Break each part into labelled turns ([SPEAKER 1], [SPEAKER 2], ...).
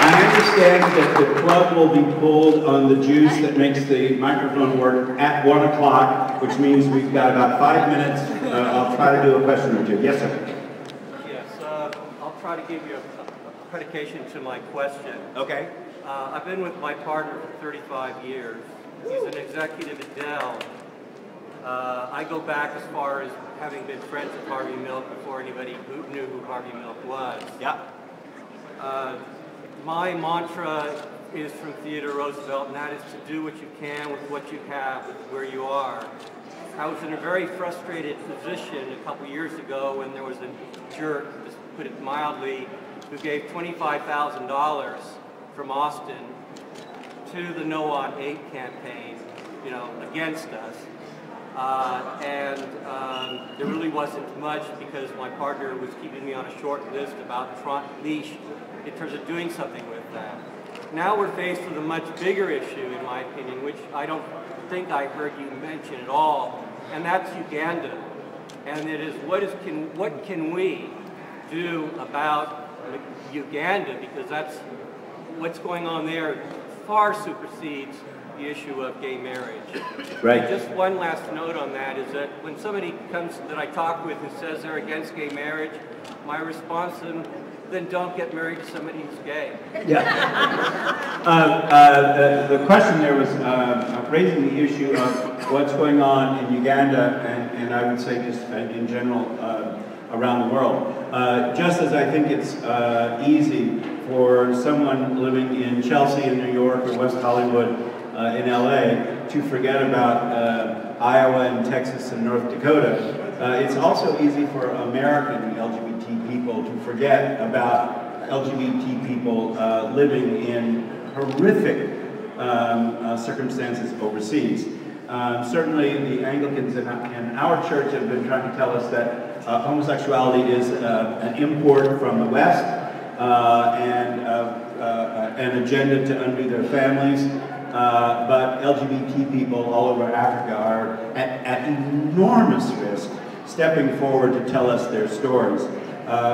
[SPEAKER 1] I understand that the plug will be pulled on the juice that makes the microphone work at 1 o'clock, which means we've got about 5 minutes. I'll try to do a question or two. Yes, sir.
[SPEAKER 2] Yes, I'll try to give you a predication to my question.
[SPEAKER 1] Okay.
[SPEAKER 2] I've been with my partner for 35 years. He's an executive at Dell. I go back as far as having been friends with Harvey Milk before anybody knew who Harvey Milk was.
[SPEAKER 1] Yeah.
[SPEAKER 2] My mantra is from Theodore Roosevelt, and that is to do what you can with what you have, with where you are. I was in a very frustrated position a couple years ago when there was a jerk, to put it mildly, who gave $25,000 from Austin to the No on 8 campaign, you know, against us. There really wasn't much because my partner was keeping me on a short list about front leash in terms of doing something with that. Now we're faced with a much bigger issue, in my opinion, which I don't think I heard you mention at all, and that's Uganda. And it is what can we do about Uganda, because that's what's going on there far supersedes the issue of gay marriage.
[SPEAKER 1] Right.
[SPEAKER 2] And just one last note on that is that when somebody comes that I talk with and says they're against gay marriage, my response to them, then don't get married to somebody who's gay.
[SPEAKER 1] Yeah. The question there was raising the issue of what's going on in Uganda, and I would say just in general around the world. Just as I think it's easy for someone living in Chelsea in New York or West Hollywood in LA to forget about Iowa and Texas and North Dakota, it's also easy for American LGBT people to forget about LGBT people living in horrific circumstances overseas. Certainly the Anglicans in our church have been trying to tell us that homosexuality is an import from the West and an agenda to undo their families. But LGBT people all over Africa are at enormous risk stepping forward to tell us their stories.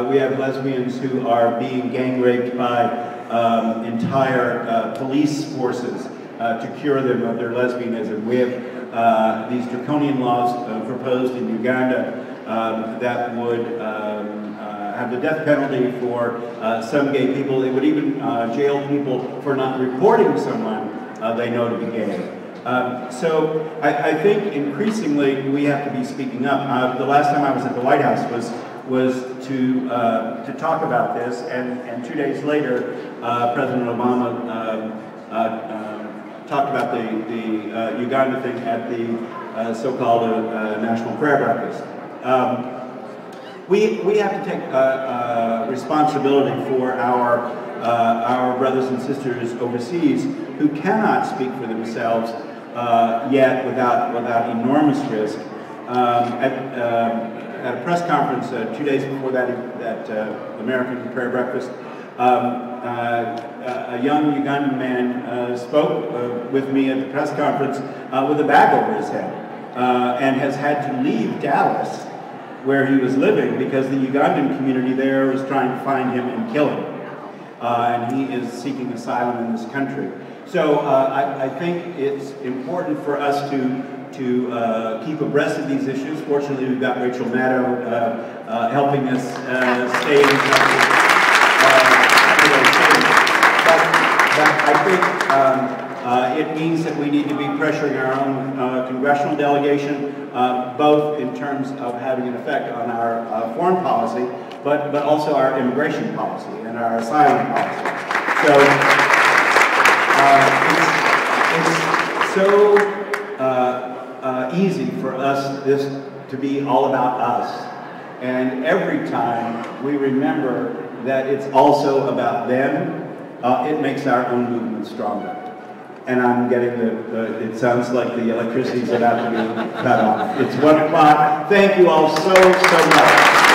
[SPEAKER 1] We have lesbians who are being gang raped by entire police forces to cure them of their lesbianism. We have these draconian laws proposed in Uganda that would have the death penalty for some gay people. It would even jail people for not reporting someone they know to be gay. So I think increasingly we have to be speaking up. The last time I was at the White House was to talk about this, and 2 days later, President Obama talked about the Uganda thing at the so-called National Prayer Breakfast. We have to take responsibility for our brothers and sisters overseas who cannot speak for themselves yet without enormous risk. At a press conference 2 days before that American Prayer Breakfast, a young Ugandan man spoke with me at the press conference with a bag over his head and has had to leave Dallas, where he was living, because the Ugandan community there was trying to find him and kill him. And he is seeking asylum in this country. So I think it's important for us to keep abreast of these issues. Fortunately, we've got Rachel Maddow helping us stay in touch with but I think it means that we need to be pressuring our own congressional delegation, both in terms of having an effect on our foreign policy, but also our immigration policy and our asylum policy. So it's so easy for us this to be all about us. And every time we remember that it's also about them, it makes our own movement stronger. And I'm getting it sounds like the electricity's about to be cut off. It's 1 o'clock. Thank you all so much.